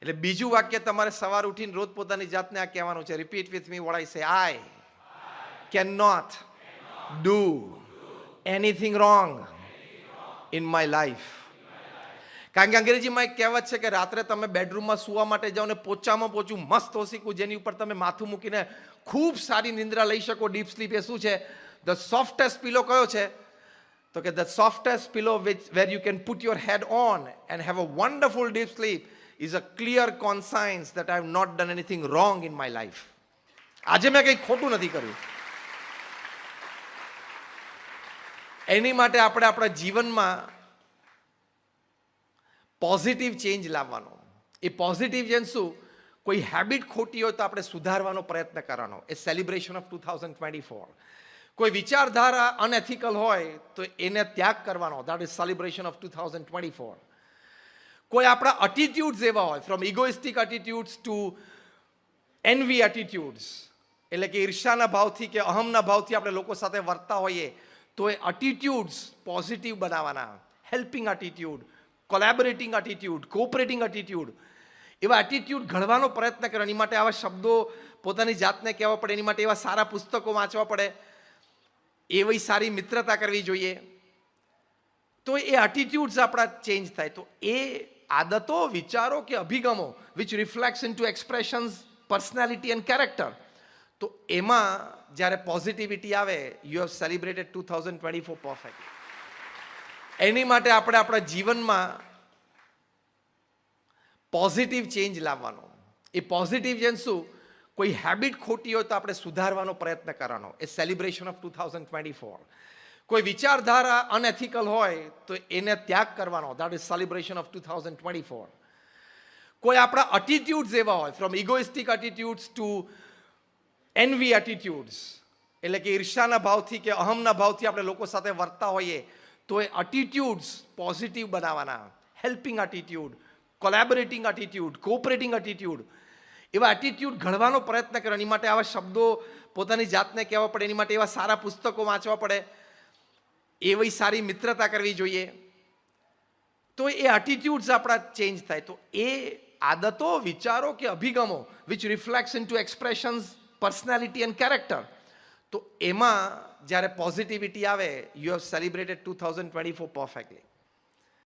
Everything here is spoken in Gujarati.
એટલે બીજું વાક્ય તમારે સવાર ઉઠીને રોજ પોતાની જાતને આ કહેવાનું છે. Repeat with me what I say. I can not do anything wrong in my life. કારણ કે અંગ્રેજીમાં એક કહેવત છે કે રાત્રે તમે બેડરૂમમાં સુવા માટે જાઓ ને પોચામાં પોચું મસ્ત ઓસીકું જેની ઉપર તમે માથું મૂકીને ખૂબ સારી નિંદ્રા લઈ શકો, ડીપ સ્લીપ. એ શું છે? ધ સોફ્ટેસ્ટ પિલો કયો છે? તો કે the softest pillow where you can put your head on and have a wonderful deep sleep is a clear conscience that I have not done anything wrong in my life. આજે મેં કંઈ ખોટું નથી કર્યું. એની માટે આપણે આપણા જીવનમાં પોઝિટિવ ચેન્જ લાવવાનો. એ પોઝિટિવ ચેન્જ શું? કોઈ હેબિટ ખોટી હોય તો આપણે સુધારવાનો પ્રયત્ન કરવાનો. એ સેલિબ્રેશન ઓફ 2024. કોઈ વિચારધારા અનએથિકલ હોય તો એને ત્યાગ કરવાનો. That is celebration of 2024. કોઈ આપણા એટીટ્યુડ્સ એવા હોય, from egoistic attitudes to envy attitudes, એટલે કે ઈર્ષાના ભાવથી કે અહમના ભાવથી આપણે લોકો સાથે વર્તતા હોઈએ તો એ એટીટ્યુડ્સ પોઝિટિવ બનાવવાના. Helping attitude, collaborating attitude, cooperating attitude, એવા એટીટ્યુડ ઘડવાનો પ્રયત્ન કરો. એની માટે આવા શબ્દો પોતાની જાતને કહેવા પડે, એની માટે એવા સારા પુસ્તકો વાંચવા પડે, એવી સારી મિત્રતા કરવી જોઈએ. તો એ એટીટ્યુડ્સ આપણા ચેન્જ થાય. તો એ આદતો, વિચારો કે અભિગમો which reflects in to expressions, personality and character, તો એમાં જ્યારે પોઝિટિવિટી આવે, યુ હેવ સેલિબ્રેટેડ 2024 પરફેક્ટલી. એની માટે આપણે આપણા જીવનમાં પોઝિટિવ ચેન્જ લાવવાનો. એ પોઝિટિવ ચેન્જ શું? કોઈ હેબિટ ખોટી હોય તો આપણે સુધારવાનો પ્રયત્ન કરવાનો. એ સેલિબ્રેશન ઓફ 2024. કોઈ વિચારધારા અનએથિકલ હોય તો એને ત્યાગ કરવાનો. That is celebration of 2024. કોઈ આપણા એટીટ્યુડ્સ એવા હોય, from egoistic attitudes to envy attitudes, એટલે કે ઈર્ષાના ભાવથી કે અહમના ભાવથી આપણે લોકો સાથે વર્તતા હોઈએ તો એ એટીટ્યુડ્સ પોઝિટિવ બનાવવાના. Helping attitude, collaborating attitude, cooperating attitude, એવા એટીટ્યુડ ઘડવાનો પ્રયત્ન કરો. એની માટે આવા શબ્દો પોતાની જાતને કહેવા પડે, એની માટે એવા સારા પુસ્તકો વાંચવા પડે, એવી સારી મિત્રતા કરવી જોઈએ. તો એ એટીટ્યુડ્સ આપણા ચેન્જ થાય. તો એ આદતો, વિચારો કે અભિગમો which reflects in to expressions, personality and character, તો એમાં જ્યારે પોઝિટિવિટી આવે, યુ હેવ સેલિબ્રેટેડ 2024 પરફેક્ટલી.